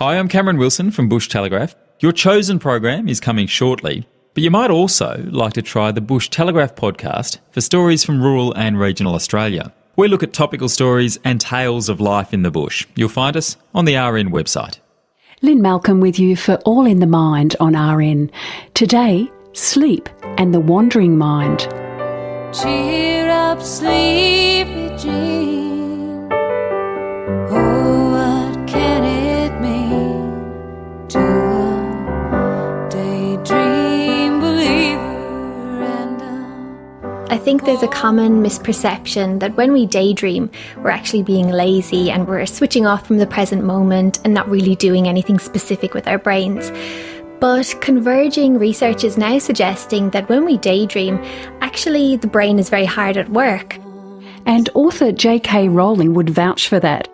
Hi, I'm Cameron Wilson from Bush Telegraph. Your chosen program is coming shortly, but you might also like to try the Bush Telegraph podcast for stories from rural and regional Australia. We look at topical stories and tales of life in the bush. You'll find us on the RN website. Lynn Malcolm with you for All in the Mind on RN. Today, sleep and the wandering mind. Cheer up, sleepy dream. Oh, what can it mean to a daydream believer and I think there's a common misperception that when we daydream, we're actually being lazy and we're switching off from the present moment and not really doing anything specific with our brains. But converging research is now suggesting that when we daydream, actually the brain is very hard at work. And author J.K. Rowling would vouch for that.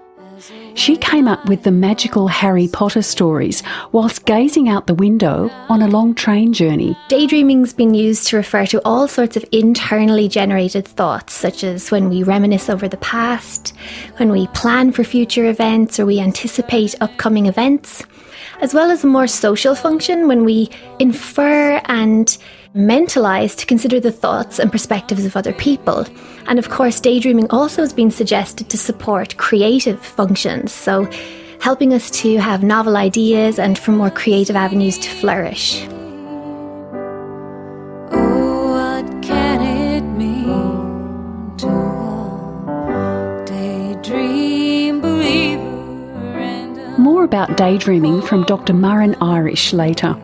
She came up with the magical Harry Potter stories whilst gazing out the window on a long train journey. Daydreaming's been used to refer to all sorts of internally generated thoughts, such as when we reminisce over the past, when we plan for future events or we anticipate upcoming events, as well as a more social function when we infer and mentalise to consider the thoughts and perspectives of other people. And of course, daydreaming also has been suggested to support creative functions, so helping us to have novel ideas and for more creative avenues to flourish. oh, what can it mean to a daydream believer and a More about daydreaming from Dr. Murren Irish later.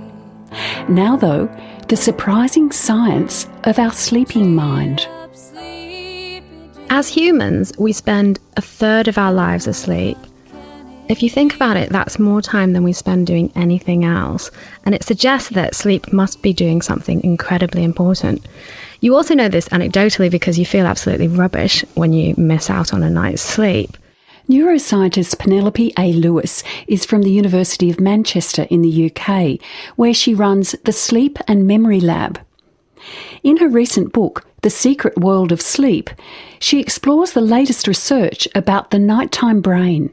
Now though, the surprising science of our sleeping mind. As humans, we spend a third of our lives asleep. If you think about it, that's more time than we spend doing anything else, and it suggests that sleep must be doing something incredibly important. You also know this anecdotally because you feel absolutely rubbish when you miss out on a night's sleep. Neuroscientist Penelope A. Lewis is from the University of Manchester in the UK, where she runs the Sleep and Memory Lab. In her recent book, The Secret World of Sleep, she explores the latest research about the nighttime brain.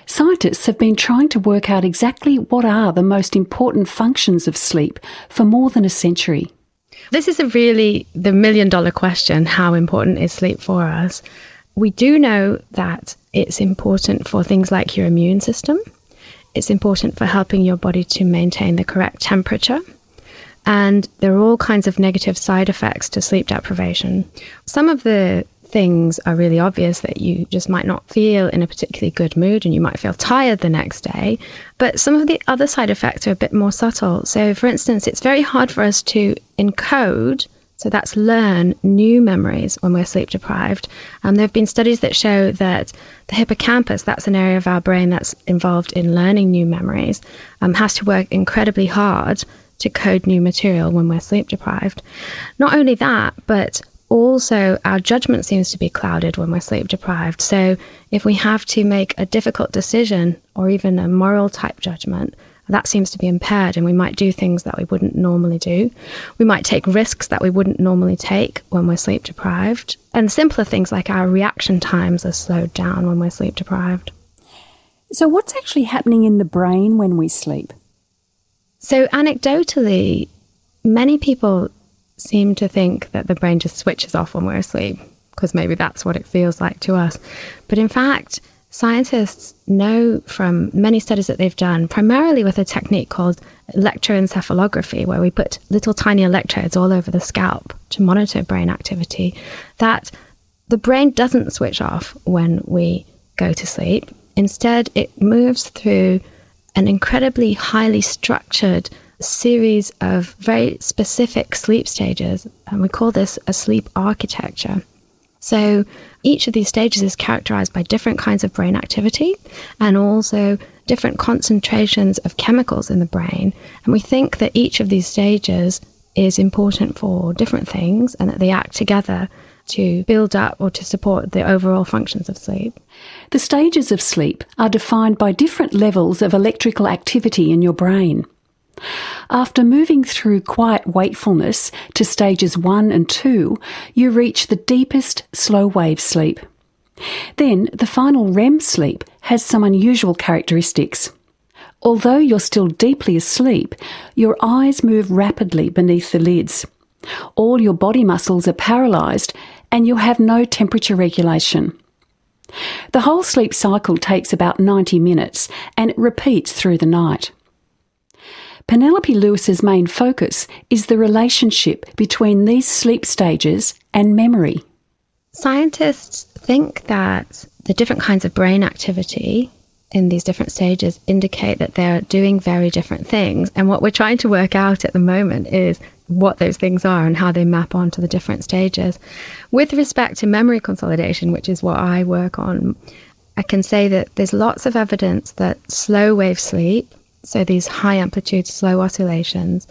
Scientists have been trying to work out exactly what are the most important functions of sleep for more than a century. This is really the million-dollar question: how important is sleep for us? We do know that it's important for things like your immune system. It's important for helping your body to maintain the correct temperature. And there are all kinds of negative side effects to sleep deprivation. Some of the things are really obvious, that you just might not feel in a particularly good mood and you might feel tired the next day. But some of the other side effects are a bit more subtle. So, for instance, it's very hard for us to encode, so that's learn, new memories when we're sleep deprived. There have been studies that show that the hippocampus, that's an area of our brain that's involved in learning new memories, has to work incredibly hard to code new material when we're sleep deprived. Not only that, but also our judgment seems to be clouded when we're sleep deprived. So if we have to make a difficult decision or even a moral type judgment, that seems to be impaired, and we might do things that we wouldn't normally do. We might take risks that we wouldn't normally take when we're sleep deprived. And simpler things like our reaction times are slowed down when we're sleep deprived. So what's actually happening in the brain when we sleep? So anecdotally, many people seem to think that the brain just switches off when we're asleep, because maybe that's what it feels like to us. But in fact, scientists know from many studies that they've done, primarily with a technique called electroencephalography, where we put little tiny electrodes all over the scalp to monitor brain activity, that the brain doesn't switch off when we go to sleep. Instead, it moves through an incredibly highly structured series of very specific sleep stages, and we call this a sleep architecture. So each of these stages is characterized by different kinds of brain activity and also different concentrations of chemicals in the brain. And we think that each of these stages is important for different things and that they act together to build up or to support the overall functions of sleep. The stages of sleep are defined by different levels of electrical activity in your brain. After moving through quiet wakefulness to stages 1 and 2, you reach the deepest slow wave sleep. Then the final REM sleep has some unusual characteristics. Although you're still deeply asleep, your eyes move rapidly beneath the lids. All your body muscles are paralysed and you have no temperature regulation. The whole sleep cycle takes about 90 minutes and it repeats through the night. Penelope Lewis's main focus is the relationship between these sleep stages and memory. Scientists think that the different kinds of brain activity in these different stages indicate that they're doing very different things. And what we're trying to work out at the moment is what those things are and how they map onto the different stages. With respect to memory consolidation, which is what I work on, I can say that there's lots of evidence that slow wave sleep, so these high amplitude slow oscillations,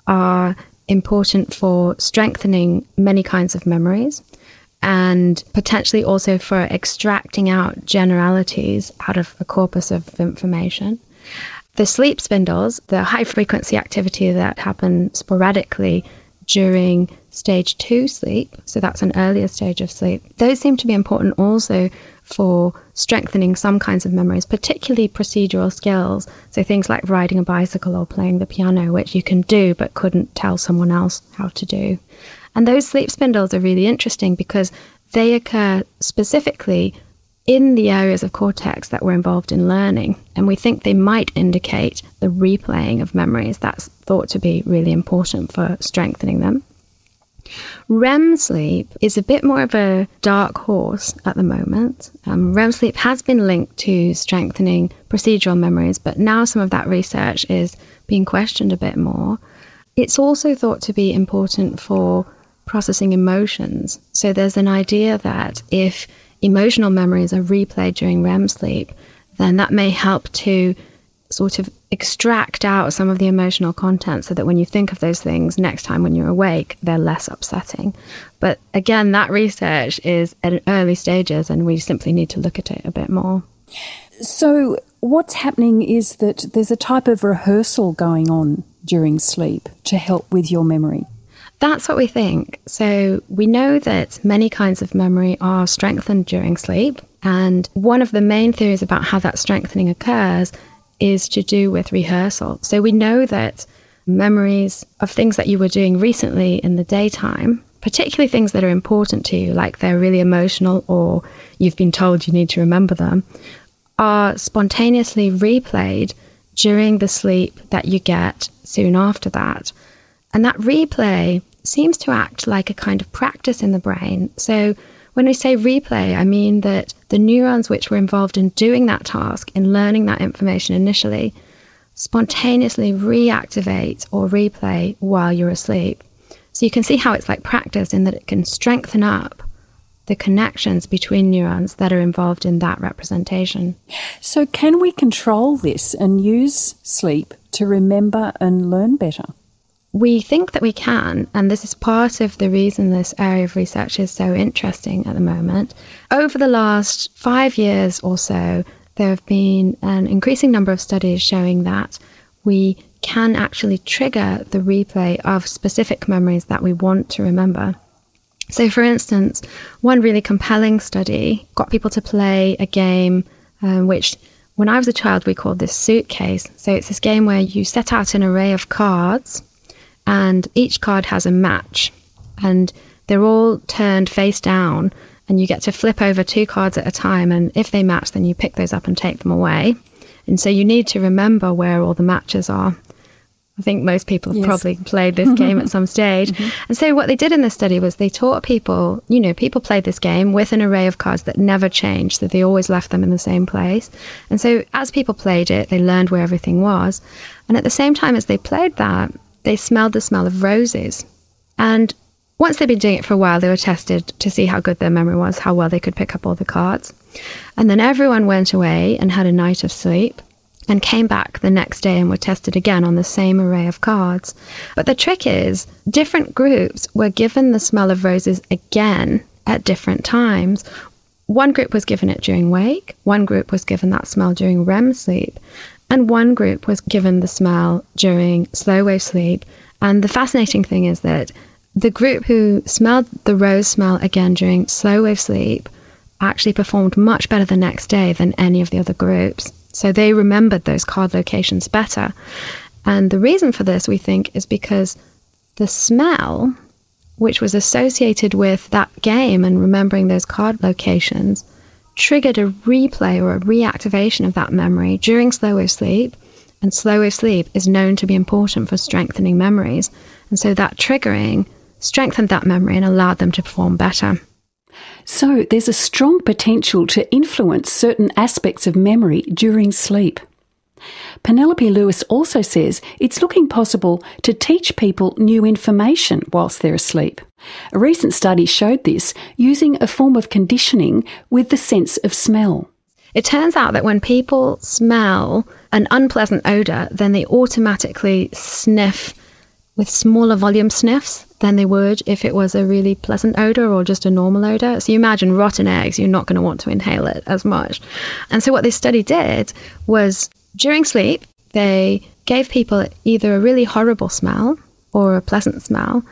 are important for strengthening many kinds of memories and potentially also for extracting out generalities out of a corpus of information. The sleep spindles, the high frequency activity that happen sporadically during stage 2 sleep, so that's an earlier stage of sleep, those seem to be important also for strengthening some kinds of memories, particularly procedural skills, so things like riding a bicycle or playing the piano, which you can do but couldn't tell someone else how to do. And those sleep spindles are really interesting because they occur specifically in the areas of cortex that were involved in learning. And we think they might indicate the replaying of memories. That's thought to be really important for strengthening them. Rem sleep is a bit more of a dark horse at the moment. Rem sleep has been linked to strengthening procedural memories, but now some of that research is being questioned a bit more. It's also thought to be important for processing emotions. So there's an idea that if emotional memories are replayed during REM sleep, then that may help to sort of extract out some of the emotional content so that when you think of those things next time when you're awake, they're less upsetting. But again, that research is at early stages and we simply need to look at it a bit more. So what's happening is that there's a type of rehearsal going on during sleep to help with your memory. That's what we think. So we know that many kinds of memory are strengthened during sleep. And one of the main theories about how that strengthening occurs is to do with rehearsal. So we know that memories of things that you were doing recently in the daytime, particularly things that are important to you, like they're really emotional or you've been told you need to remember them, are spontaneously replayed during the sleep that you get soon after that. And that replay seems to act like a kind of practice in the brain. So when we say replay, I mean that the neurons which were involved in doing that task, in learning that information initially, spontaneously reactivate or replay while you're asleep. So you can see how it's like practice in that it can strengthen up the connections between neurons that are involved in that representation. So can we control this and use sleep to remember and learn better? We think that we can, and this is part of the reason this area of research is so interesting at the moment. Over the last 5 years or so, there have been an increasing number of studies showing that we can actually trigger the replay of specific memories that we want to remember. So, for instance, one really compelling study got people to play a game which, when I was a child, we called this Suitcase. So it's this game where you set out an array of cards, and each card has a match, and they're all turned face down, and you get to flip over 2 cards at a time, and if they match, then you pick those up and take them away. And so you need to remember where all the matches are. I think most people have probably played this game at some stage. And so what they did in this study was they taught people, people played this game with an array of cards that never changed, so they always left them in the same place. And so as people played it, they learned where everything was. And at the same time as they played that, they smelled the smell of roses. And once they'd been doing it for a while, they were tested to see how good their memory was, how well they could pick up all the cards. And then everyone went away and had a night of sleep and came back the next day and were tested again on the same array of cards. But the trick is, different groups were given the smell of roses again at different times. One group was given it during wake, one group was given that smell during REM sleep, and one group was given the smell during slow wave sleep. And the fascinating thing is that the group who smelled the rose smell again during slow wave sleep actually performed much better the next day than any of the other groups. So they remembered those card locations better. And the reason for this, we think, is because the smell, which was associated with that game and remembering those card locations, triggered a replay or a reactivation of that memory during slow wave sleep. And slow wave sleep is known to be important for strengthening memories. And so that triggering strengthened that memory and allowed them to perform better. So there's a strong potential to influence certain aspects of memory during sleep. Penelope Lewis also says it's looking possible to teach people new information whilst they're asleep. A recent study showed this using a form of conditioning with the sense of smell. It turns out that when people smell an unpleasant odour, then they automatically sniff with smaller volume sniffs than they would if it was a really pleasant odour or just a normal odour. So you imagine rotten eggs, you're not going to want to inhale it as much. And so what this study did was during sleep, they gave people either a really horrible smell or a pleasant smell,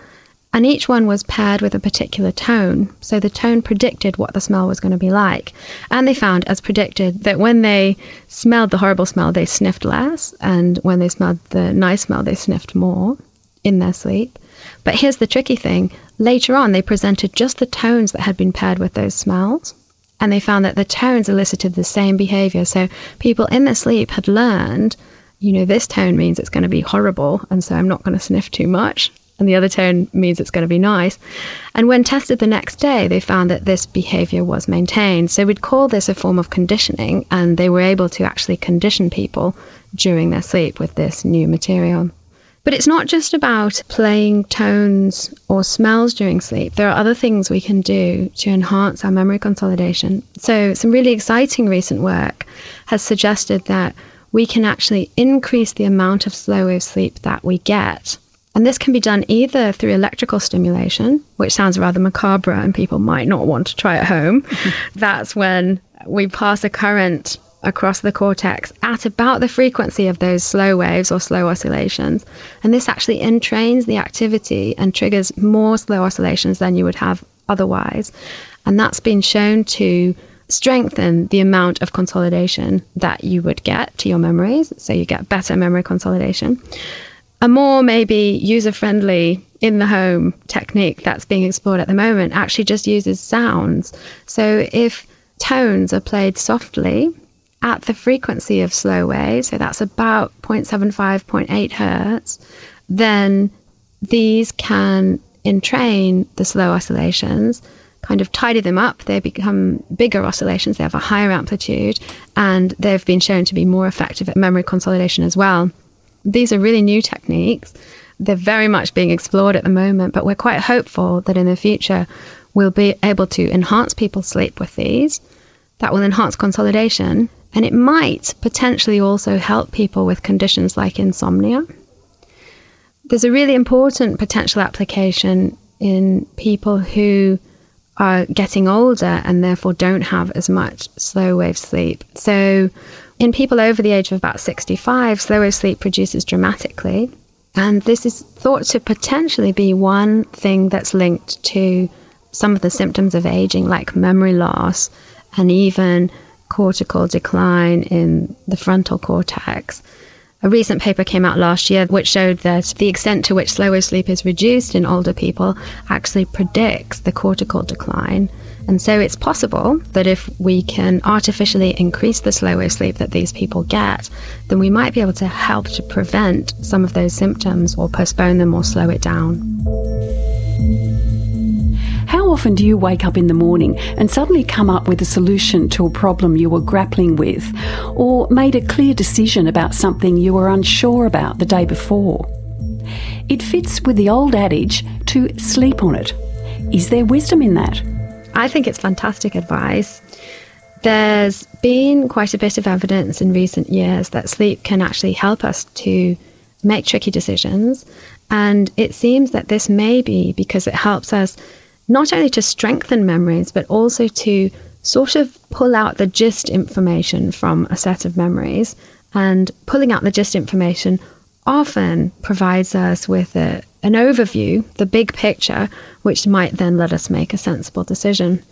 and each one was paired with a particular tone. So the tone predicted what the smell was going to be like. And they found, as predicted, that when they smelled the horrible smell, they sniffed less, and when they smelled the nice smell, they sniffed more in their sleep. But here's the tricky thing. Later on, they presented just the tones that had been paired with those smells, and they found that the tones elicited the same behavior. So people in their sleep had learned, this tone means it's going to be horrible, and so I'm not going to sniff too much. And the other tone means it's going to be nice. And when tested the next day, they found that this behavior was maintained. So we'd call this a form of conditioning, and they were able to actually condition people during their sleep with this new material. But it's not just about playing tones or smells during sleep. There are other things we can do to enhance our memory consolidation. So some really exciting recent work has suggested that we can actually increase the amount of slow wave sleep that we get. And this can be done either through electrical stimulation, which sounds rather macabre and people might not want to try at home. That's when we pass a current across the cortex at about the frequency of those slow waves or slow oscillations. And this actually entrains the activity and triggers more slow oscillations than you would have otherwise. And that's been shown to strengthen the amount of consolidation that you would get to your memories. So you get better memory consolidation. A more maybe user-friendly in the home technique that's being explored at the moment actually just uses sounds. So if tones are played softly at the frequency of slow waves, so that's about 0.75, 0.8 hertz, then these can entrain the slow oscillations, kind of tidy them up. They become bigger oscillations, they have a higher amplitude, and they've been shown to be more effective at memory consolidation as well. These are really new techniques. They're very much being explored at the moment, but we're quite hopeful that in the future we'll be able to enhance people's sleep with these. That will enhance consolidation, and it might potentially also help people with conditions like insomnia. There's a really important potential application in people who are getting older and therefore don't have as much slow wave sleep. So in people over the age of about 65, slow wave sleep reduces dramatically. And this is thought to potentially be one thing that's linked to some of the symptoms of aging, like memory loss and even cortical decline in the frontal cortex. A recent paper came out last year which showed that the extent to which slow wave sleep is reduced in older people actually predicts the cortical decline. And so it's possible that if we can artificially increase the slow wave sleep that these people get, then we might be able to help to prevent some of those symptoms or postpone them or slow it down. How often do you wake up in the morning and suddenly come up with a solution to a problem you were grappling with, or made a clear decision about something you were unsure about the day before? It fits with the old adage to sleep on it. Is there wisdom in that? I think it's fantastic advice. There's been quite a bit of evidence in recent years that sleep can actually help us to make tricky decisions, and it seems that this may be because it helps us not only to strengthen memories, but also to sort of pull out the gist information from a set of memories. And pulling out the gist information often provides us with an overview, the big picture, which might then let us make a sensible decision.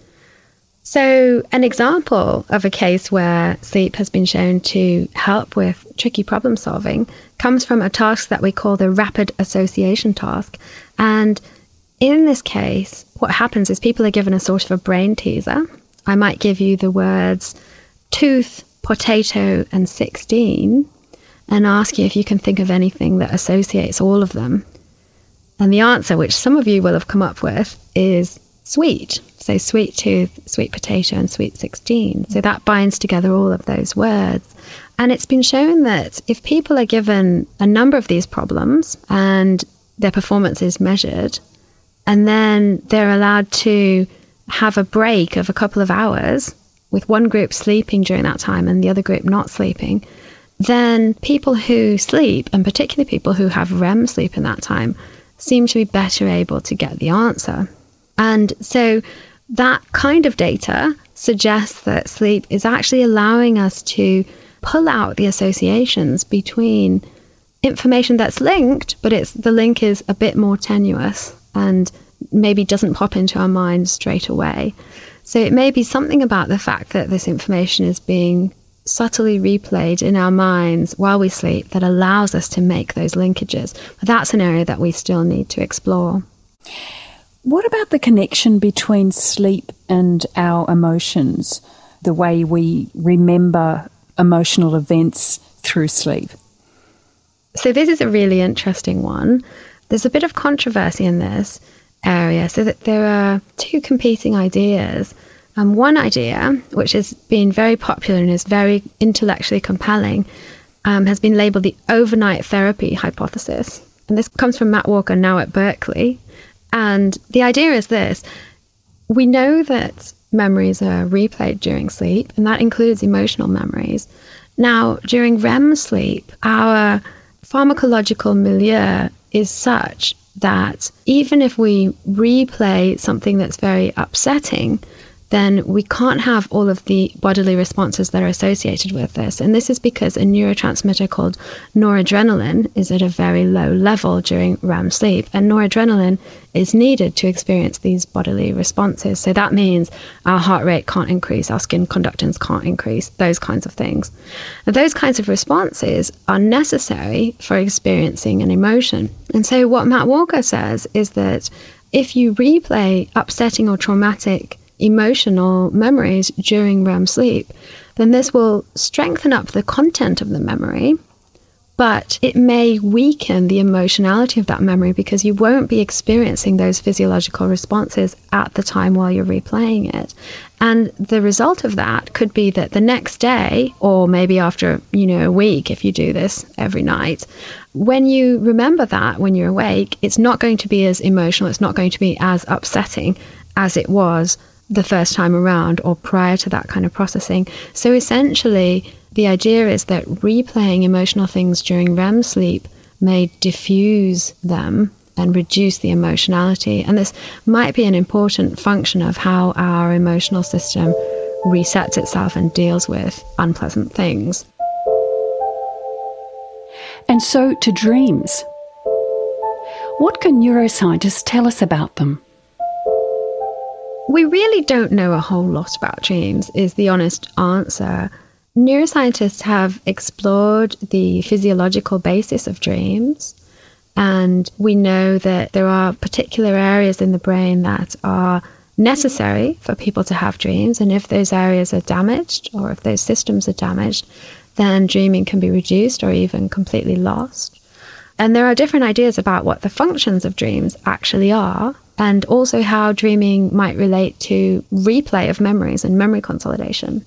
So an example of a case where sleep has been shown to help with tricky problem solving comes from a task that we call the rapid association task. And in this case, what happens is people are given a sort of a brain teaser. I might give you the words tooth, potato, and 16 and ask you if you can think of anything that associates all of them. And the answer, which some of you will have come up with, is sweet. So sweet tooth, sweet potato, and sweet 16. So that binds together all of those words. And it's been shown that if people are given a number of these problems and their performance is measured, and then they're allowed to have a break of a couple of hours with one group sleeping during that time and the other group not sleeping, then people who sleep, and particularly people who have Rem sleep in that time, seem to be better able to get the answer. And so that kind of data suggests that sleep is actually allowing us to pull out the associations between information that's linked, but the link is a bit more tenuous and maybe doesn't pop into our mind straight away. So it may be something about the fact that this information is being subtly replayed in our minds while we sleep that allows us to make those linkages. But that's an area that we still need to explore. What about the connection between sleep and our emotions, the way we remember emotional events through sleep? So this is a really interesting one. There's a bit of controversy in this area, so that there are two competing ideas. One idea, which has been very popular and is very intellectually compelling, has been labelled the overnight therapy hypothesis. And this comes from Matt Walker, now at Berkeley. And the idea is this: we know that memories are replayed during sleep, and that includes emotional memories. Now, during Rem sleep, our pharmacological milieu is such that even if we replay something that's very upsetting, then we can't have all of the bodily responses that are associated with this. And this is because a neurotransmitter called noradrenaline is at a very low level during REM sleep. And noradrenaline is needed to experience these bodily responses. So that means our heart rate can't increase, our skin conductance can't increase, those kinds of things. And those kinds of responses are necessary for experiencing an emotion. And so what Matt Walker says is that if you replay upsetting or traumatic emotional memories during REM sleep, then this will strengthen up the content of the memory, but it may weaken the emotionality of that memory because you won't be experiencing those physiological responses at the time while you're replaying it. And the result of that could be that the next day, or maybe after, a week, if you do this every night, when you remember that when you're awake, it's not going to be as emotional, it's not going to be as upsetting as it was the first time around or prior to that kind of processing. So essentially, the idea is that replaying emotional things during REM sleep may diffuse them and reduce the emotionality. And this might be an important function of how our emotional system resets itself and deals with unpleasant things. And so to dreams. What can neuroscientists tell us about them? We really don't know a whole lot about dreams, is the honest answer. Neuroscientists have explored the physiological basis of dreams, and we know that there are particular areas in the brain that are necessary for people to have dreams, and if those areas are damaged or if those systems are damaged, then dreaming can be reduced or even completely lost. And there are different ideas about what the functions of dreams actually are, and also how dreaming might relate to replay of memories and memory consolidation.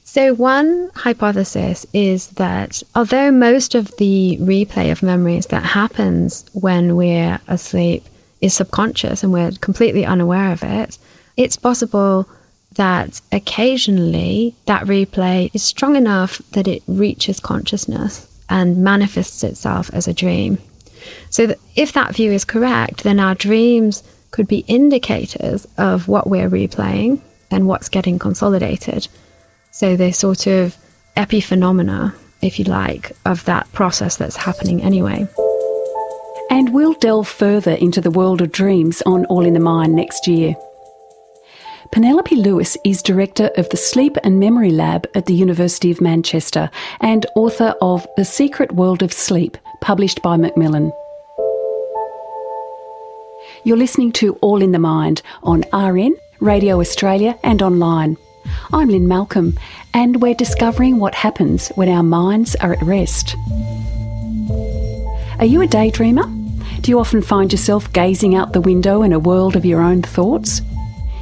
So one hypothesis is that although most of the replay of memories that happens when we're asleep is subconscious and we're completely unaware of it, it's possible that occasionally that replay is strong enough that it reaches consciousness and manifests itself as a dream. So that if that view is correct, then our dreams could be indicators of what we're replaying and what's getting consolidated. So they're sort of epiphenomena, if you like, of that process that's happening anyway. And we'll delve further into the world of dreams on All in the Mind next year. Penelope Lewis is Director of the Sleep and Memory Lab at the University of Manchester and author of The Secret World of Sleep, published by Macmillan. You're listening to All in the Mind on RN, Radio Australia and online. I'm Lynn Malcolm, and we're discovering what happens when our minds are at rest. Are you a daydreamer? Do you often find yourself gazing out the window in a world of your own thoughts?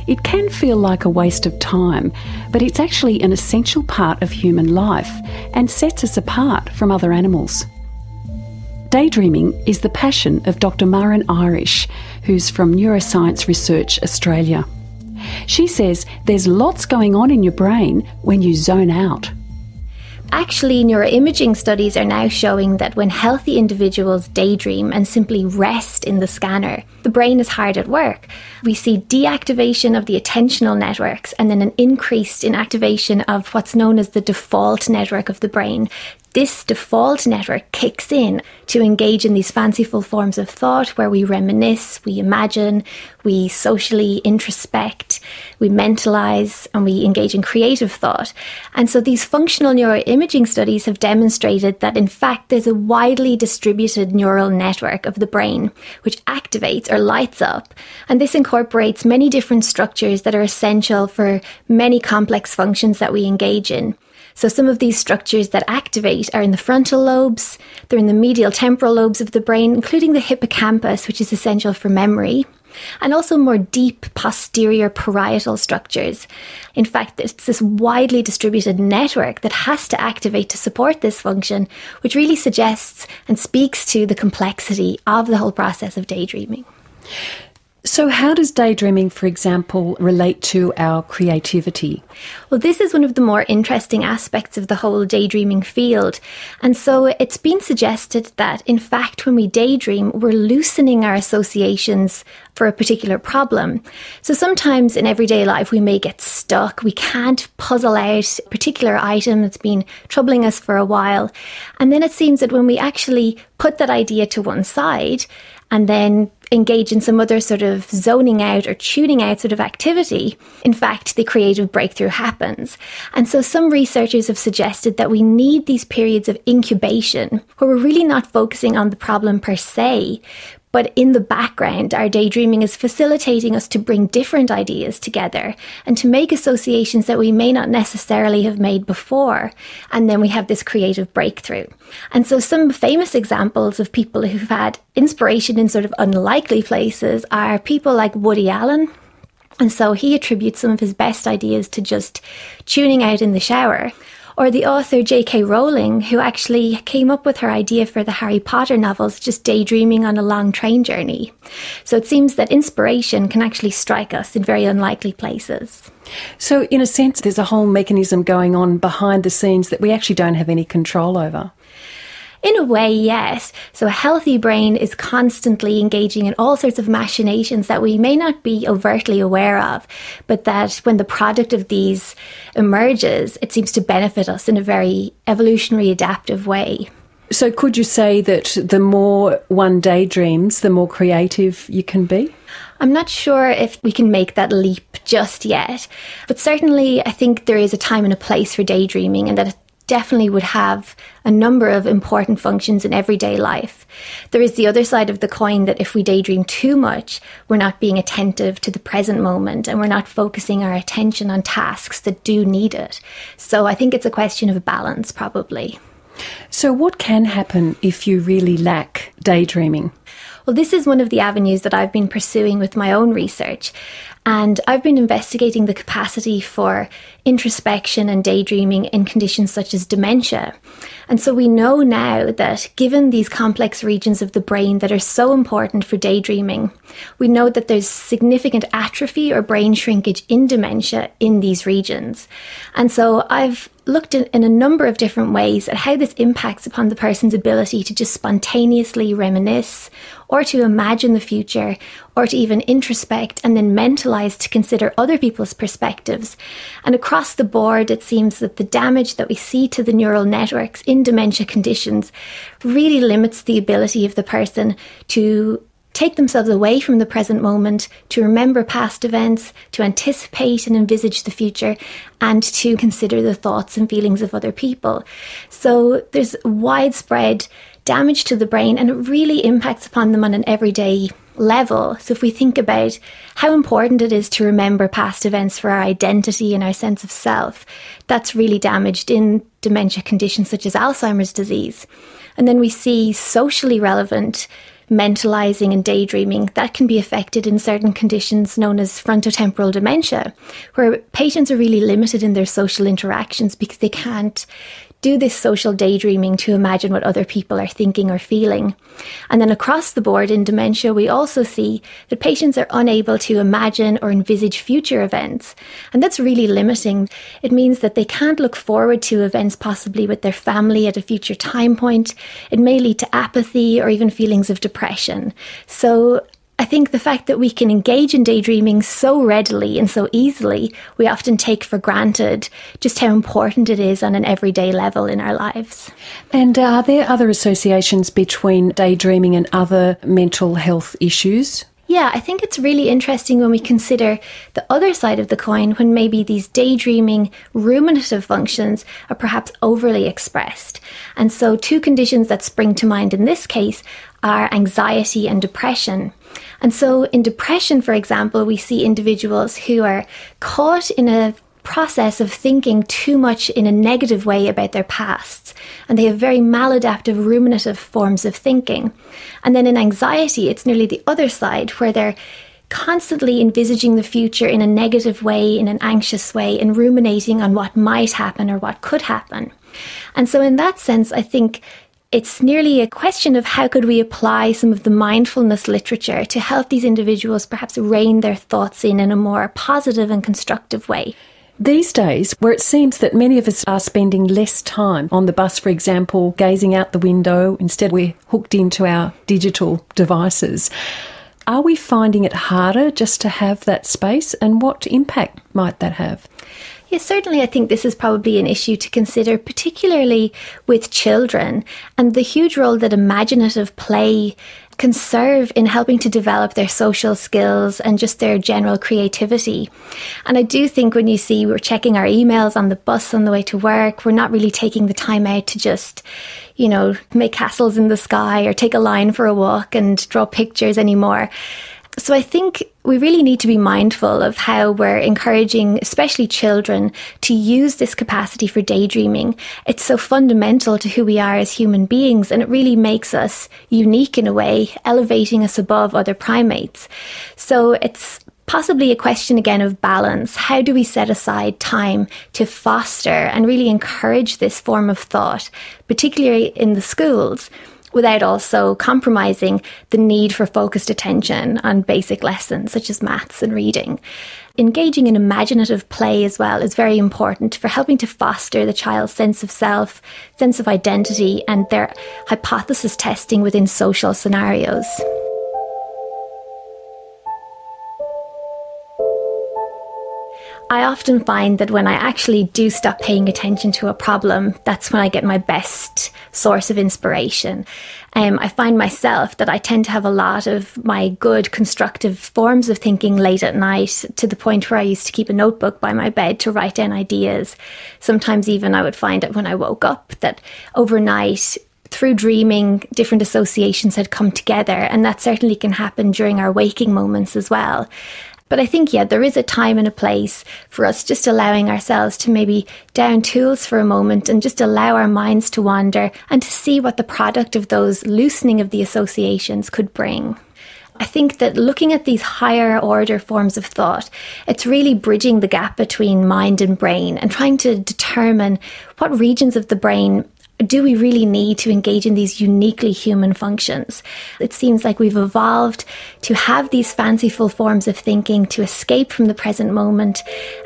It can feel like a waste of time, but it's actually an essential part of human life and sets us apart from other animals. Daydreaming is the passion of Dr. Maren Irish, who's from Neuroscience Research Australia. She says there's lots going on in your brain when you zone out. Actually, neuroimaging studies are now showing that when healthy individuals daydream and simply rest in the scanner, the brain is hard at work. We see deactivation of the attentional networks and then an increase in activation of what's known as the default network of the brain. This default network kicks in to engage in these fanciful forms of thought where we reminisce, we imagine, we socially introspect, we mentalize, and we engage in creative thought. And so these functional neuroimaging studies have demonstrated that in fact there's a widely distributed neural network of the brain which activates or lights up. And this incorporates many different structures that are essential for many complex functions that we engage in. So some of these structures that activate are in the frontal lobes, they're in the medial temporal lobes of the brain, including the hippocampus, which is essential for memory, and also more deep posterior parietal structures. In fact, it's this widely distributed network that has to activate to support this function, which really suggests and speaks to the complexity of the whole process of daydreaming. So how does daydreaming, for example, relate to our creativity? Well, this is one of the more interesting aspects of the whole daydreaming field. And so it's been suggested that, in fact, when we daydream, we're loosening our associations for a particular problem. So sometimes in everyday life, we may get stuck. We can't puzzle out a particular item that's been troubling us for a while. And then it seems that when we actually put that idea to one side and then engage in some other sort of zoning out or tuning out sort of activity, in fact, the creative breakthrough happens. And so some researchers have suggested that we need these periods of incubation where we're really not focusing on the problem per se, but in the background, our daydreaming is facilitating us to bring different ideas together and to make associations that we may not necessarily have made before. And then we have this creative breakthrough. And so some famous examples of people who've had inspiration in sort of unlikely places are people like Woody Allen. And so he attributes some of his best ideas to just tuning out in the shower. Or the author J.K. Rowling, who actually came up with her idea for the Harry Potter novels just daydreaming on a long train journey. So it seems that inspiration can actually strike us in very unlikely places. So in a sense, there's a whole mechanism going on behind the scenes that we actually don't have any control over. In a way, yes. So a healthy brain is constantly engaging in all sorts of machinations that we may not be overtly aware of, but that when the product of these emerges, it seems to benefit us in a very evolutionary adaptive way. So could you say that the more one daydreams, the more creative you can be? I'm not sure if we can make that leap just yet, but certainly I think there is a time and a place for daydreaming, and that it definitely would have a number of important functions in everyday life. There is the other side of the coin that if we daydream too much, we're not being attentive to the present moment and we're not focusing our attention on tasks that do need it. So I think it's a question of balance, probably. So what can happen if you really lack daydreaming? Well, this is one of the avenues that I've been pursuing with my own research. And I've been investigating the capacity for introspection and daydreaming in conditions such as dementia. And so we know now that given these complex regions of the brain that are so important for daydreaming, we know that there's significant atrophy or brain shrinkage in dementia in these regions. And so I've looked in a number of different ways at how this impacts upon the person's ability to just spontaneously reminisce or to imagine the future or to even introspect and then mentalize to consider other people's perspectives. And across the board, it seems that the damage that we see to the neural networks in dementia conditions really limits the ability of the person to take themselves away from the present moment, to remember past events, to anticipate and envisage the future, and to consider the thoughts and feelings of other people. So there's widespread damage to the brain, and it really impacts upon them on an everyday level. So if we think about how important it is to remember past events for our identity and our sense of self, that's really damaged in dementia conditions such as Alzheimer's disease. And then we see socially relevant mentalizing and daydreaming that can be affected in certain conditions known as frontotemporal dementia, where patients are really limited in their social interactions because they can't do this social daydreaming to imagine what other people are thinking or feeling. And then across the board in dementia, we also see that patients are unable to imagine or envisage future events. And that's really limiting. It means that they can't look forward to events possibly with their family at a future time point. It may lead to apathy or even feelings of depression. So I think the fact that we can engage in daydreaming so readily and so easily, we often take for granted just how important it is on an everyday level in our lives. And are there other associations between daydreaming and other mental health issues? Yeah, I think it's really interesting when we consider the other side of the coin, when maybe these daydreaming ruminative functions are perhaps overly expressed. And so two conditions that spring to mind in this case are anxiety and depression. And so in depression, for example, we see individuals who are caught in a process of thinking too much in a negative way about their pasts, and they have very maladaptive ruminative forms of thinking. And then in anxiety, it's nearly the other side, where they're constantly envisaging the future in a negative way, in an anxious way, and ruminating on what might happen or what could happen. And so in that sense, I think it's nearly a question of how could we apply some of the mindfulness literature to help these individuals perhaps rein their thoughts in a more positive and constructive way. These days, where it seems that many of us are spending less time on the bus, for example, gazing out the window, instead we're hooked into our digital devices, are we finding it harder just to have that space, and what impact might that have? Yes, certainly I think this is probably an issue to consider, particularly with children, and the huge role that imaginative play can serve in helping to develop their social skills and just their general creativity. And I do think when you see we're checking our emails on the bus on the way to work, we're not really taking the time out to just, make castles in the sky or take a line for a walk and draw pictures anymore. So I think we really need to be mindful of how we're encouraging, especially children, to use this capacity for daydreaming. It's so fundamental to who we are as human beings, and it really makes us unique in a way, elevating us above other primates. So it's possibly a question again of balance. How do we set aside time to foster and really encourage this form of thought, particularly in the schools, without also compromising the need for focused attention on basic lessons such as maths and reading. Engaging in imaginative play as well is very important for helping to foster the child's sense of self, sense of identity, and their hypothesis testing within social scenarios. I often find that when I actually do stop paying attention to a problem, that's when I get my best source of inspiration. I find myself that I tend to have a lot of my good constructive forms of thinking late at night, to the point where I used to keep a notebook by my bed to write down ideas. Sometimes even I would find it when I woke up that overnight, through dreaming, different associations had come together, and that certainly can happen during our waking moments as well. But I think, there is a time and a place for us just allowing ourselves to maybe down tools for a moment and just allow our minds to wander and to see what the product of those loosening of the associations could bring. I think that looking at these higher order forms of thought, it's really bridging the gap between mind and brain and trying to determine what regions of the brain do we really need to engage in these uniquely human functions. It seems like we've evolved to have these fanciful forms of thinking to escape from the present moment.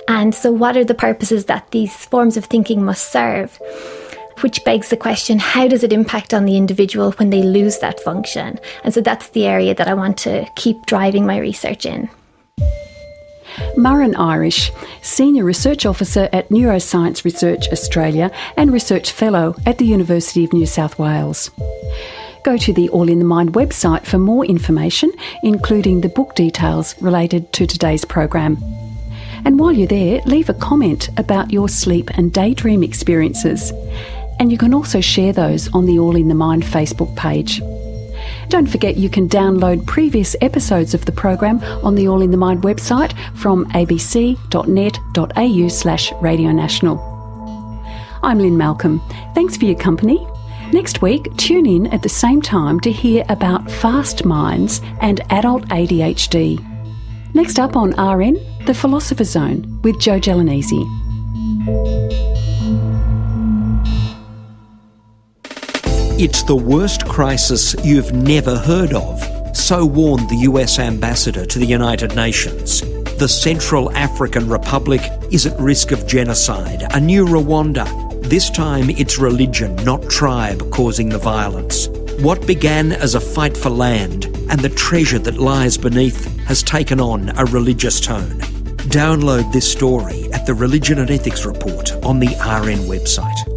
And so what are the purposes that these forms of thinking must serve? Which begs the question, how does it impact on the individual when they lose that function? And so that's the area that I want to keep driving my research in. Muireann Irish, Senior Research Officer at Neuroscience Research Australia and Research Fellow at the University of New South Wales. Go to the All in the Mind website for more information, including the book details related to today's program. And while you're there, leave a comment about your sleep and daydream experiences. And you can also share those on the All in the Mind Facebook page. Don't forget you can download previous episodes of the program on the All in the Mind website from abc.net.au/Radio National. I'm Lynn Malcolm. Thanks for your company. Next week, tune in at the same time to hear about fast minds and adult ADHD. Next up on RN, The Philosopher's Zone with Joe Gelonesi. It's the worst crisis you've never heard of, so warned the US ambassador to the United Nations. The Central African Republic is at risk of genocide, a new Rwanda. This time it's religion, not tribe, causing the violence. What began as a fight for land and the treasure that lies beneath has taken on a religious tone. Download this story at the Religion and Ethics Report on the RN website.